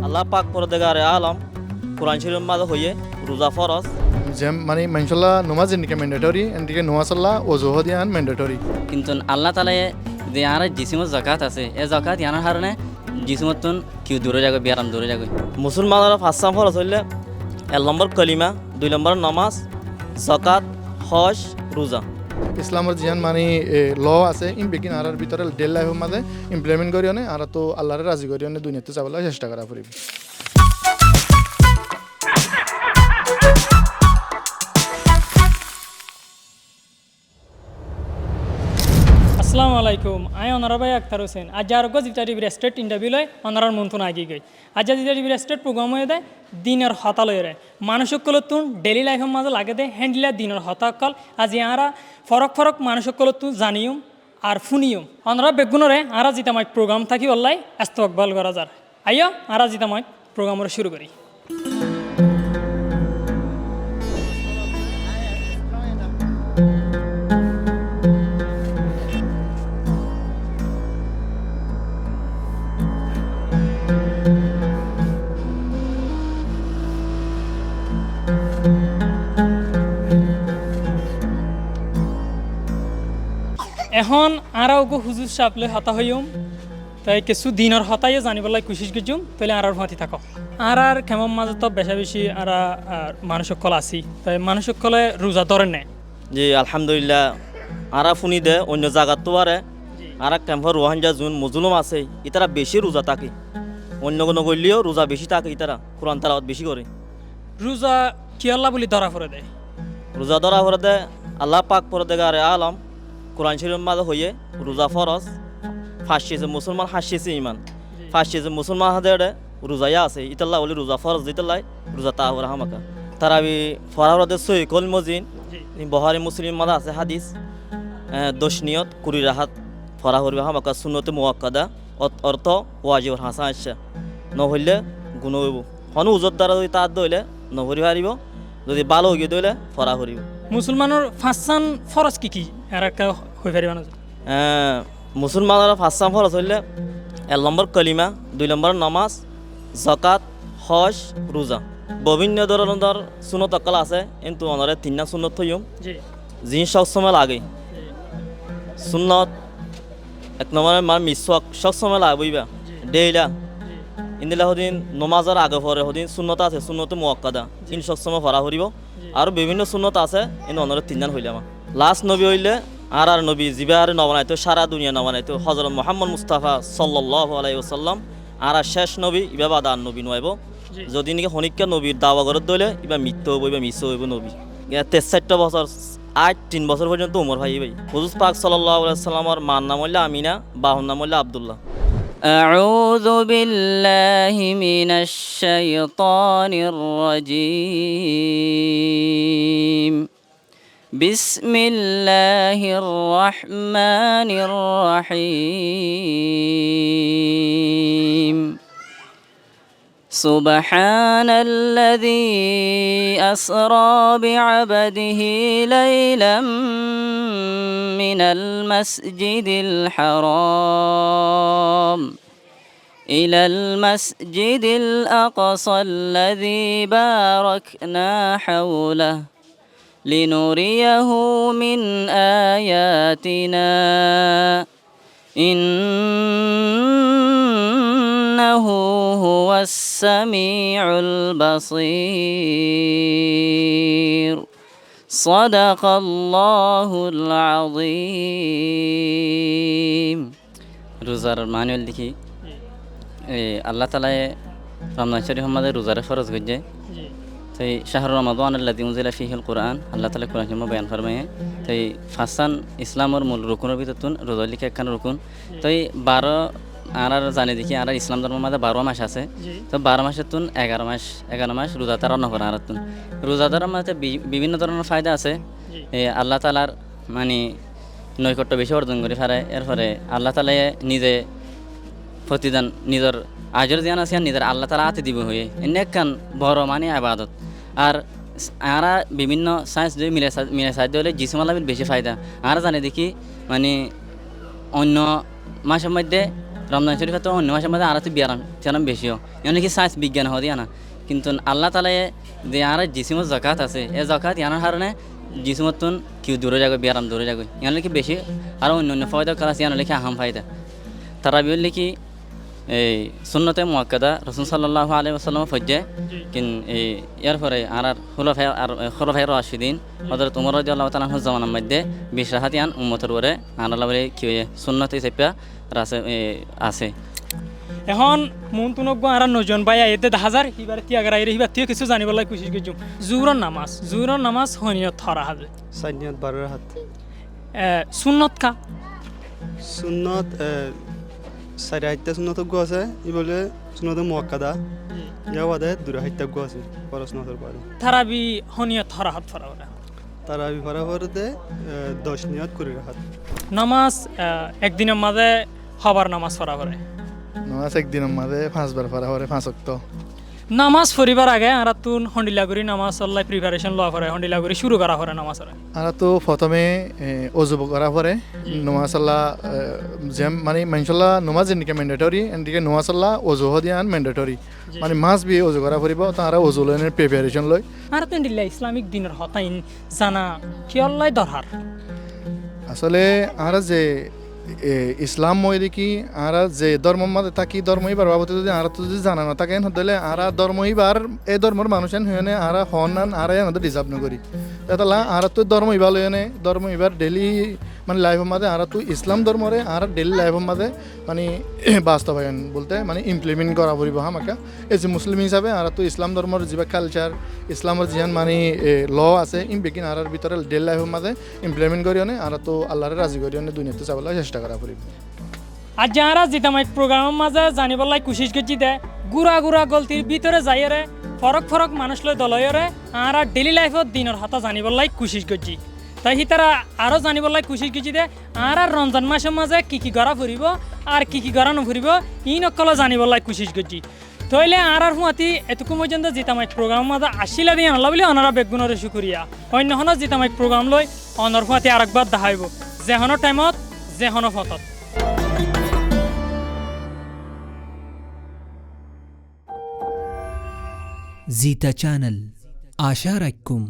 আল্লাহ পাক পরদেগারে আলম কোরআন শরীফের মাঝে হইয়ে রোজা ফরজ যে মানে মানুষলা নমাজ এদিকে ম্যান্ডেটরি এদিকে নমাজল্লা ওজুহ দিয়ান ম্যান্ডেটরি কিন্তু আল্লাহ তালায় যে আর জিসিমত জাকাত আছে এ জাকাত ইয়ানোর কারণে জিসিমতন কেউ দূরে যাবে বিয়ারাম দূরে যাবে। মুসলমানরা ফাঁসাম ফরজ হইলে 1 নম্বর কলিমা 2 নম্বর নামাজ জাকাত হজ রোজা। ইসলামের জিয়ান মানে ল আছে ইন বেকিন আর ভিতরে ডেল লাইফের মাঝে ইমপ্লিমেন্ট করি অনে আর তো আল্লাহরে রাজি করি অনে দুনিয়াতে যাবলৈ চেষ্টা করা ফুরিব। আসসালামু আলাইকুম আই অনারাবাই আক্তার হোসেন আজ আরোগ্য জিটা টিভির স্টেট ইন্টারভিউ লয় অনারার মন্থন আগি গই আজ জিটা টিভির স্টেট প্রোগ্রাম হয়ে দেয় দিনের হতা লয়ে মানুষকলতুন ডেলি লাইফের মাঝে লাগে দেয় হ্যান্ডিলা দিনের হতাকল আজ আরা ফরক ফরক মানুষকলতুন জানিউম আর ফুনিউম অনারা বেগুনরে আরা জিতা মাইক প্রোগ্রাম থাকি অল্লাই এস্তকবাল করা যার আইয় আরা জিতা মাইক প্রোগ্রামরে শুরু করি। এখন আরা ওগো হুজুর সাপলে হতা হইম তাই কিছু দিনের হতাইও জানিবলাই কুশিস গেছুম তাহলে আর ফাঁতি থাকো আর কেমন মাঝে তো বেশা বেশি আর মানুষকল আছি তাই মানুষকলে রোজা ধরেন নেয় জি আলহামদুলিল্লাহ আরা ফুনি দে অন্য জায়গার তো আরে আর ক্যাম্পর রোহাঞ্জা জুন মজলুম আছে ইতারা বেশি রোজা থাকে অন্য কোনো করলেও রোজা বেশি থাকে ইতারা কোরআন তালাওয়াত বেশি করে। রোজা কি আল্লাহ বলি ধরা পড়ে দেয় রোজা ধরা পরে দে আল্লাহ পাক পরদেগারে আলম কোরআন শরীফের মাঝে হইয়ে রোজা ফরজ ফাঁসিয়েছে মুসলমান হাসিয়েছে ইমান ফাঁসিয়েছে মুসলমান হাতে রোজাইয়া আছে ইতাল্লাহ বলি রোজা ফরজ দিতাল্লাই রোজা তাহরা হামাকা তারা আমি ফরাহরদে সই কল মজিন বহারি মুসলিম মাদা আছে হাদিস দশনিয়ত কুড়ি রাহাত ফরা হরিবা হামাকা সুন্নতে মুয়াক্কাদা অর্থ ওয়াজিবর হাসা আসছে নহইলে গুণ হইব হনু উজত দ্বারা যদি তার দইলে নহরি হারিব যদি ভালো হইয়ে দইলে ফরা হরিব। মুসলমানের ফাঁসান ফরজ কি কি আর একটা হয়ে পারিব না মুসলমানরা ফাঁসাম ফরজ হইলে 1 নম্বর কলিমা 2 নম্বর নামাজ জাকাত হজ রোজা বিভিন্ন ধরনের সুনত অকাল আছে কিন্তু অনারে 3টা সুনত হইম জি জিনিস সবসময় লাগে সুন্নত 1 নম্বরে মার মিসওয়াক সবসময় লাগবইবা ডেইলা ইন্দিলা হদিন নমাজের আগে পরে হদিন সুন্নত আছে সুন্নতে মুয়াক্কাদা ইন সবসময় ফরা হরিব আর বিভিন্ন সুন্নত আছে কিন্তু অনারে 3জন হইলে আমার লাস্ট নবী হইলে আর নবী জিবার নবানাইতো সারা দুনিয়া নবানাইতো হযরত মুহাম্মদ মুস্তাফা সাল্লাল্লাহু আলাইহি ওয়াসাল্লাম আর শেষ নবী ইবা বাদান নবী নয়ব যদি নাকি হনিকা নবীর দাওয়া করত দইলে ইবা মৃত্যু হইব ইবা মিস হইব নবী 63 বছর 3 বছর পর্যন্ত উমর ভাই হুজুর পাক সাল্লাল্লাহু আলাইহি ওয়াসাল্লামের মার নাম হইলো আমিনা বাহুর নাম হইলো আব্দুল্লাহ। أعوذ بالله من الشيطان الرجيم بسم الله الرحمن الرحيم سبحان الذي أسرى بعبده ليلا من المسجد الحرام إلى المسجد الأقصى الذي باركنا حوله لنريه من آياتنا إنه هو السميع البصير صدق الله العظيم রোজার মানুয়াল দেখি আল্লাহ তালায় রমজান শরীফ আমাদের রোজারে ফরজ করছে তো শাহরুর রমাদান আল্লাযী উনজিলা ফীহিল কুরআন আল্লাহ তাআলা কুরআন শরীফে বয়ান ফরমায়ে তো ফাসান ইসলামের মূল রুকুনের ভিতরতুন রোজা লিখে একখান রুকুন তো 12 আর জানি দেখি আর ইসলাম ধর্মের মধ্যে 12 মাস আছে তো 12 মাসের তুন 11 মাস রোজা তারা নকরা আর তুন রোজাদার মধ্যে বিভিন্ন ধরনের ফায়দা আছে আল্লাহ তাআলার মানে নৈকট্য বেশি অর্জন করে ফেলে এরপরে আল্লাহ তাআলা নিজে প্রতিদান নিজের আজর জ্ঞান আছে নিজের আল্লাহ তাআলা হাতে দিব হয়ে এনে একখান বড় মানে ইবাদত আর আরা বিভিন্ন সায়েন্স দিয়ে মিলে সাহায্য হলে জিসমালাবির বেশি ফায়দা আর জানি দেখি মানে অন্য মাসের মধ্যে রমজান শরীফে তো অন্য মাসের মধ্যে আর তো বিয়ারাম তিয়ারাম বেশিও এমনি কি সায়েন্স বিজ্ঞান হওয়া দিয়া না কিন্তু আল্লাহ তালায় যে আর জিসিমত জাকাত আছে এই জাকাত ইয়ানোর কারণে জিসিমতন কেউ দূরে যাবে বিয়ারাম দূরে যাবে ইয়ানো কি বেশি আর অন্য অন্য ফায়দা কাজ ইয়ানো লিখে আহাম ফায়দা তারা বিল লিখি এই সুন্নতে মুআক্কাদা রাসূল সাল্লাল্লাহু আলাইহি ওয়াসাল্লাম ফজ্জে কিন এই ইয়ার পরে আর খোলাফায়ে রাশিদিন হযরত ওমর রাদিয়াল্লাহু তাআলা আনহু জামানার মধ্যে 20 রাহাতিয়ান উম্মতের পরে আনালা বলে কি হয়ে সুন্নতে হিসেবে আছে এখন মন তুনক আর নজন ভাই এতে 10,000 এবারে তিয়াগার আইরে হিবা তিও কিছু জানিবলাই কোশিশ করছুম জুহরর নামাজ হনিয়ত থরা হাজে সাইনিয়ত 12 রাহাত সুন্নত কা সুন্নত সাইরা হাইতা সুন্নত গো আছে ই বলে সুন্নত মুআক্কাদা ইয়া ওয়াদে দুরা হাইতা গো আছে পরশনতর পরে তারাবি হনিয়ত থরা হাত ফরা ওরা তারা বিফারা পরে 10 নিয়ত করে রাহাত নামাজ একদিনের মাঝে হবার নামাজ পড়া করে নামাজ একদিনের মাঝে 5 বার পড়া হয় 5 ওয়াক্ত নামাজ পড়িবার আগে আর তুন হন্ডিলাগুড়ি নামাজ আল্লাহ প্রিপারেশন লওয়া করে হন্ডিলাগুড়ি শুরু করা করে নামাজ আর তো প্রথমে অজু করা পরে নামাজ আল্লাহ যেম মানে মানশাল্লাহ নামাজ এদিকে ম্যান্ডেটরি এদিকে নামাজ আল্লাহ অজু হদিয়ান ম্যান্ডেটরি মানে মাস বি অজু করা পড়িব তারা অজু লয়নের প্রিপারেশন লয় আর তেন দিল্লা ইসলামিক দিনের হতাইন জানা কি আল্লাহ দরহার আসলে আর যে ইসলাম মই দেখি আর যে ধর্ম মধ্যে থাকি ধর্ম ইবার বাবদ যদি আর তো যদি জানা না থাকে তাহলে আর ধর্ম ইবার এই ধর্মের মানুষ হইনে আর হনান আর এনাদের ডিজার্ভ নকরি তাহলে আর তো ধর্ম ইবার লয়নে ধর্ম ইবার ডেলি মানে লাইফের মধ্যে আর তো ইসলাম ধর্মরে আর ডেলি লাইফের মধ্যে মানে বাস্তবায়ন বলতে মানে ইমপ্লিমেন্ট করা পড়ব আমাকে এই যে মুসলিম হিসাবে আর তো ইসলাম ধর্মের যে কালচার ইসলামের যিহান মানে ল আছে বেগিন আর ভিতরে ডেলি লাইফের মধ্যে ইমপ্লিমেন্ট করিওনে আর তো আল্লাহরে রাজি করিওনে দুনিয়াতে চাবলৈ চেষ্টা করা পড়ব আজ যারা জিতামাইক প্রোগ্রামের মাঝে জানিবলাই কোশিশ করছি দে গুড়া গলতির ভিতরে যাইরে ফরক মানুষ লই দলয়রে আর ডেলি লাইফত দিনের হাতা জানিবলাই কোশিশ করছি তাই সি তারা আরও জানিবলাই কোশিশ করছি দে আর রমজান মাসের মাঝে কি গড়া ফুরিব আর কি গড়া নফুরিব ই নকল জানিবলাই কোশিশ করছি তইলে আর হুঁয়াতি এতটুকু পর্যন্ত জিতামাইক প্রোগ্রামের মাঝে আসিলা দিয়ে আনলা বলে অনারা বেগুনের শুকুরিয়া অন্যখন জিতামাইক প্রোগ্রাম লই অনর হুঁয়াতি আরেকবার দেখাইব যেহনো টাইমত যেহনো ফতত زيتا channel آشارككم